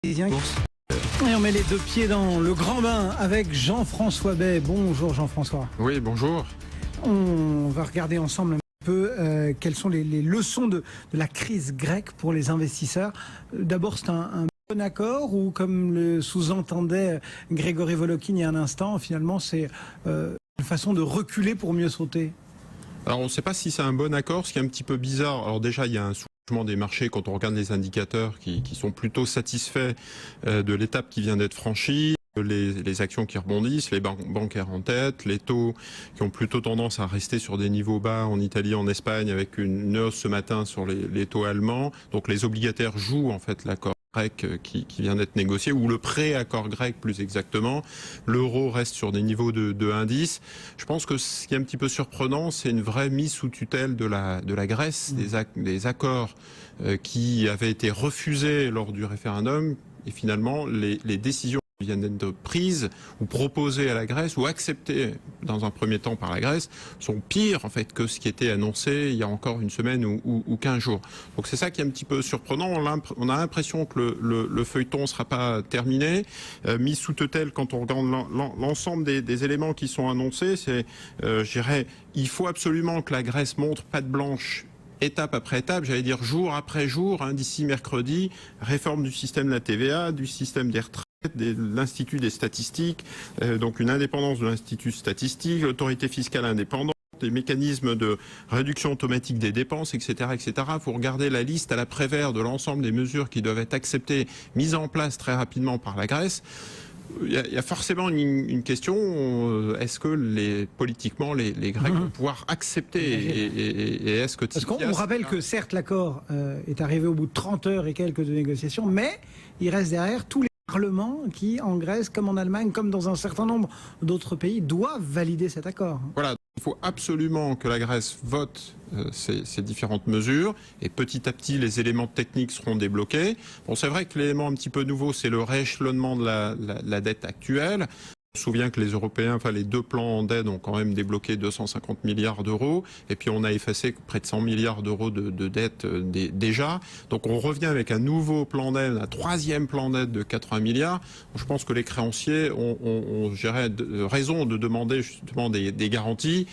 Et on met les deux pieds dans le grand bain avec Jean-François Bay. Bonjour Jean-François. Oui, bonjour. On va regarder ensemble un peu quelles sont les leçons de la crise grecque pour les investisseurs. D'abord, c'est un bon accord ou, comme le sous-entendait Grégory Volokhin il y a un instant, finalement c'est une façon de reculer pour mieux sauter? Alors on ne sait pas si c'est un bon accord, ce qui est un petit peu bizarre. Alors déjà, il y a un soulagement des marchés quand on regarde les indicateurs qui sont plutôt satisfaits de l'étape qui vient d'être franchie. Les actions qui rebondissent, les bancaires en tête, les taux qui ont plutôt tendance à rester sur des niveaux bas en Italie, en Espagne, avec une hausse ce matin sur les taux allemands. Donc les obligataires jouent en fait l'accord grec qui vient d'être négocié, ou le pré-accord grec plus exactement. L'euro reste sur des niveaux de 1,10. Je pense que ce qui est un petit peu surprenant, c'est une vraie mise sous tutelle de la Grèce, des accords qui avaient été refusés lors du référendum, et finalement les décisions viennent d'être prises ou proposées à la Grèce ou acceptées dans un premier temps par la Grèce sont pires en fait que ce qui était annoncé il y a encore une semaine ou 15 jours. Donc c'est ça qui est un petit peu surprenant. On a l'impression que le feuilleton ne sera pas terminé. Mis sous tutelle, quand on regarde l'ensemble des éléments qui sont annoncés, c'est, je dirais, il faut absolument que la Grèce montre patte blanche étape après étape, j'allais dire jour après jour, d'ici mercredi, réforme du système de la TVA, du système des retraites, de l'Institut des statistiques, donc une indépendance de l'Institut statistique, l'autorité fiscale indépendante, des mécanismes de réduction automatique des dépenses, etc., etc. Il faut regarder la liste à la Prévert de l'ensemble des mesures qui doivent être acceptées, mises en place très rapidement par la Grèce. Il y a forcément une question, est-ce que politiquement les Grecs vont pouvoir accepter et est-ce que... Parce qu'on rappelle que certes l'accord est arrivé au bout de 30 heures et quelques de négociations, mais il reste derrière tous les parlements qui, en Grèce comme en Allemagne, comme dans un certain nombre d'autres pays, doivent valider cet accord. Voilà. Il faut absolument que la Grèce vote ces différentes mesures et petit à petit les éléments techniques seront débloqués. Bon, c'est vrai que l'élément un petit peu nouveau, c'est le rééchelonnement de la dette actuelle. On se souvient que les Européens, enfin les deux plans en dette ont quand même débloqué 250 milliards d'euros et puis on a effacé près de 100 milliards d'euros de dette déjà. Donc on revient avec un nouveau plan d'aide, un troisième plan d'aide de 80 milliards. Je pense que les créanciers ont raison de demander justement des garanties.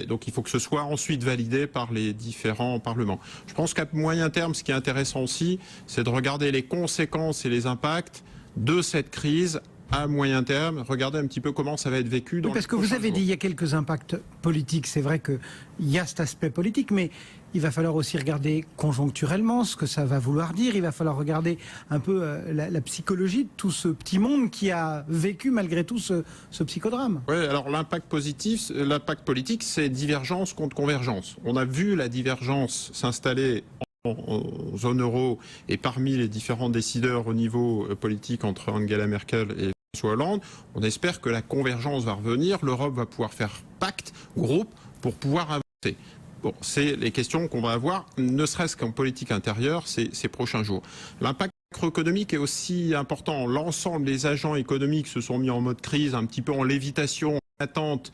Donc il faut que ce soit ensuite validé par les différents parlements. Je pense qu'à moyen terme, ce qui est intéressant aussi, c'est de regarder les conséquences et les impacts de cette crise à moyen terme, regardez un petit peu comment ça va être vécu dans parce que vous avez dit il y a quelques impacts politiques, c'est vrai qu'il y a cet aspect politique, mais il va falloir aussi regarder conjoncturellement ce que ça va vouloir dire, il va falloir regarder un peu la psychologie de tout ce petit monde qui a vécu malgré tout ce psychodrame. Oui, alors l'impact politique, c'est divergence contre convergence. On a vu la divergence s'installer en zone euro et parmi les différents décideurs au niveau politique entre Angela Merkel et François Hollande. On espère que la convergence va revenir, l'Europe va pouvoir faire pacte, groupe, pour pouvoir avancer. Bon, c'est les questions qu'on va avoir, ne serait-ce qu'en politique intérieure, ces prochains jours. L'impact macroéconomique est aussi important. L'ensemble des agents économiques se sont mis en mode crise, un petit peu en lévitation, attente,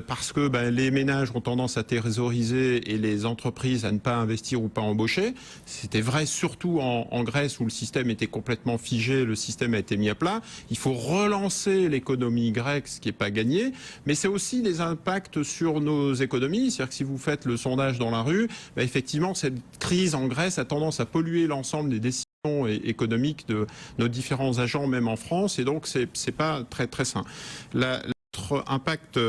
parce que les ménages ont tendance à thésauriser et les entreprises à ne pas investir ou pas embaucher. C'était vrai surtout en Grèce où le système était complètement figé, le système a été mis à plat. Il faut relancer l'économie grecque, ce qui n'est pas gagné, mais c'est aussi des impacts sur nos économies. C'est-à-dire que si vous faites le sondage dans la rue, effectivement cette crise en Grèce a tendance à polluer l'ensemble des décisions économiques de nos différents agents, même en France, et donc c'est pas très très sain. L'autre impact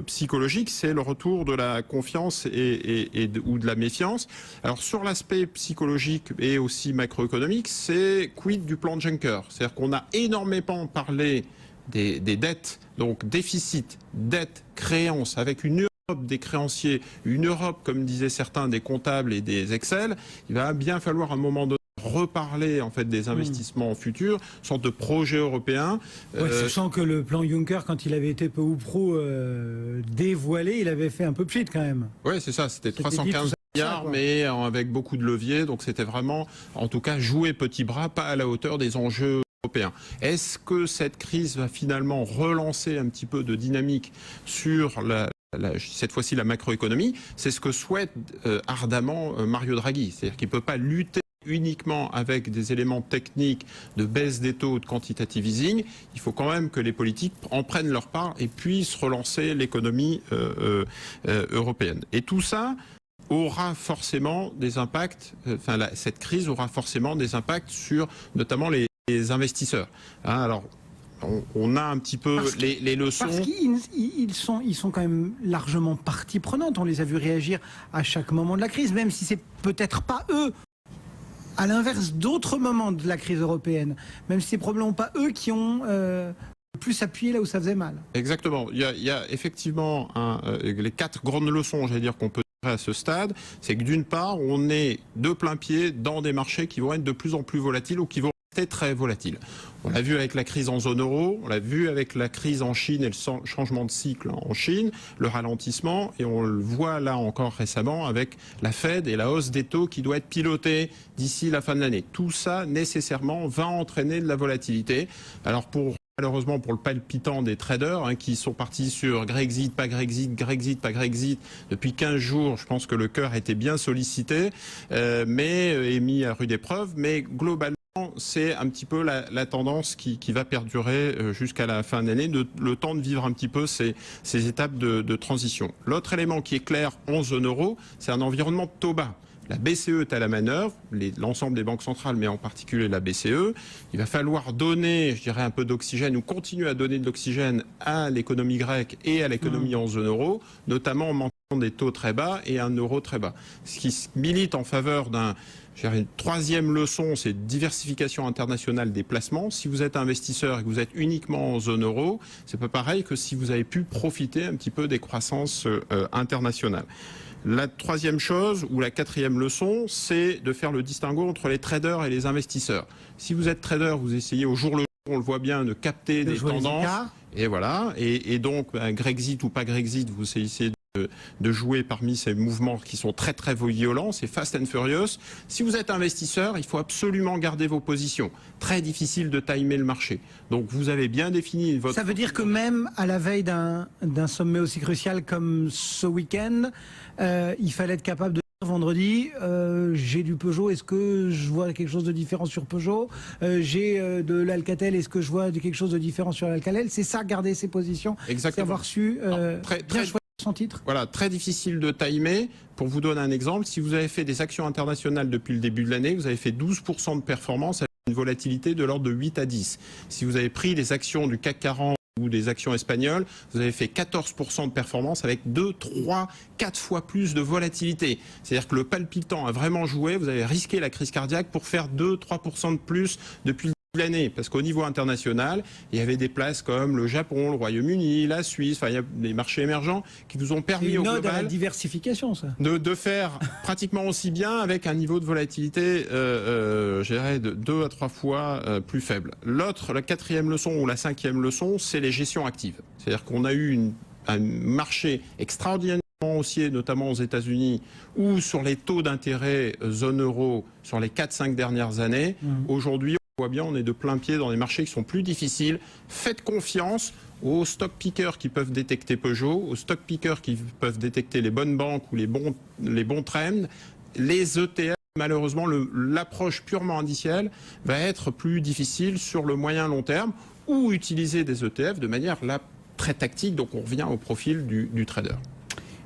psychologique, c'est le retour de la confiance ou de la méfiance. Alors sur l'aspect psychologique et aussi macroéconomique, c'est quid du plan de Juncker. C'est-à-dire qu'on a énormément parlé des dettes, donc déficit, dette, créance, avec une Europe des créanciers, une Europe, comme disaient certains, des comptables et des Excel. Il va bien falloir à un moment donné reparler en fait des investissements futurs, une sorte de projet européen. Sachant que le plan Juncker, quand il avait été peu ou prou dévoilé, il avait fait un peu pchit quand même. Oui, c'est ça, c'était 315 milliards, mais avec beaucoup de leviers, donc c'était vraiment, en tout cas, jouer petit bras, pas à la hauteur des enjeux européens. Est-ce que cette crise va finalement relancer un petit peu de dynamique sur cette fois-ci la macroéconomie? C'est ce que souhaite ardemment Mario Draghi, c'est-à-dire qu'il ne peut pas lutter uniquement avec des éléments techniques de baisse des taux de quantitative easing, il faut quand même que les politiques en prennent leur part et puissent relancer l'économie européenne. Et tout ça aura forcément des impacts, cette crise aura forcément des impacts sur notamment les investisseurs. Hein, alors, on a un petit peu les leçons. Parce qu'ils sont quand même largement partie prenante. On les a vus réagir à chaque moment de la crise, même si c'est peut-être pas eux, à l'inverse d'autres moments de la crise européenne, même si c'est probablement pas eux qui ont plus appuyé là où ça faisait mal. Exactement. Il y a effectivement les 4 grandes leçons, j'allais dire, qu'on peut tirer à ce stade. C'est que d'une part, on est de plein pied dans des marchés qui vont être de plus en plus volatiles ou qui vont rester très volatiles. On l'a vu avec la crise en zone euro, on l'a vu avec la crise en Chine et le changement de cycle en Chine, le ralentissement, et on le voit là encore récemment avec la Fed et la hausse des taux qui doit être pilotée d'ici la fin de l'année. Tout ça, nécessairement, va entraîner de la volatilité. Alors malheureusement pour le palpitant des traders qui sont partis sur Grexit, pas Grexit, Grexit, pas Grexit depuis 15 jours, je pense que le cœur a été bien sollicité, mais est mis à rude épreuve, mais globalement, c'est un petit peu la tendance qui va perdurer jusqu'à la fin de l'année, le temps de vivre un petit peu ces étapes de transition. L'autre élément qui est clair en zone euro, c'est un environnement de taux bas. La BCE est à la manœuvre, l'ensemble des banques centrales, mais en particulier la BCE. Il va falloir donner, je dirais, un peu d'oxygène ou continuer à donner de l'oxygène à l'économie grecque et à l'économie en zone euro, notamment en maintenant des taux très bas et un euro très bas. Ce qui milite en faveur une troisième leçon, c'est diversification internationale des placements. Si vous êtes investisseur et que vous êtes uniquement en zone euro, c'est pas pareil que si vous avez pu profiter un petit peu des croissances internationales. La troisième chose, ou la quatrième leçon, c'est de faire le distinguo entre les traders et les investisseurs. Si vous êtes trader, vous essayez au jour le jour, on le voit bien, de capter des tendances. Et voilà. Et donc, Grexit ou pas Grexit, vous essayez de jouer parmi ces mouvements qui sont très très violents, c'est fast and furious. Si vous êtes investisseur, il faut absolument garder vos positions. Très difficile de timer le marché. Donc vous avez bien défini votre... Ça veut dire que même à la veille d'un sommet aussi crucial comme ce week-end, il fallait être capable de dire vendredi, j'ai du Peugeot, est-ce que je vois quelque chose de différent sur Peugeot, j'ai de l'Alcatel, est-ce que je vois quelque chose de différent sur l'Alcatel? C'est ça, garder ses positions. Exactement. C'est avoir su bien choisir son titre. Voilà, très difficile de timer. Pour vous donner un exemple, si vous avez fait des actions internationales depuis le début de l'année, vous avez fait 12% de performance avec une volatilité de l'ordre de 8 à 10. Si vous avez pris des actions du CAC 40 ou des actions espagnoles, vous avez fait 14% de performance avec 2, 3, 4 fois plus de volatilité. C'est-à-dire que le palpitant a vraiment joué, vous avez risqué la crise cardiaque pour faire 2, 3% de plus depuis le l'année, parce qu'au niveau international, il y avait des places comme le Japon, le Royaume-Uni, la Suisse, enfin il y a des marchés émergents qui vous ont permis au global à la diversification, ça. De faire pratiquement aussi bien avec un niveau de volatilité, je dirais, de 2 à 3 fois plus faible. La quatrième leçon ou la cinquième leçon, c'est les gestions actives. C'est-à-dire qu'on a eu un marché extraordinairement haussier, notamment aux États-Unis, ou sur les taux d'intérêt zone euro sur les 4-5 dernières années. Aujourd'hui, on voit bien, on est de plein pied dans des marchés qui sont plus difficiles. Faites confiance aux stock pickers qui peuvent détecter Peugeot, aux stock pickers qui peuvent détecter les bonnes banques ou les bons trends. Les ETF, malheureusement, l'approche purement indicielle va être plus difficile sur le moyen long terme, ou utiliser des ETF de manière là très tactique. Donc on revient au profil du trader.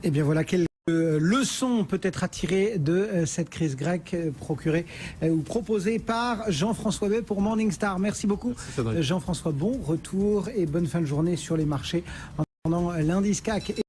Eh bien voilà, quelques leçons peut-être à tirer de cette crise grecque procurée ou proposée par Jean-François Bay pour Morningstar. Merci beaucoup Jean-François, bon retour et bonne fin de journée sur les marchés en attendant l'indice CAC.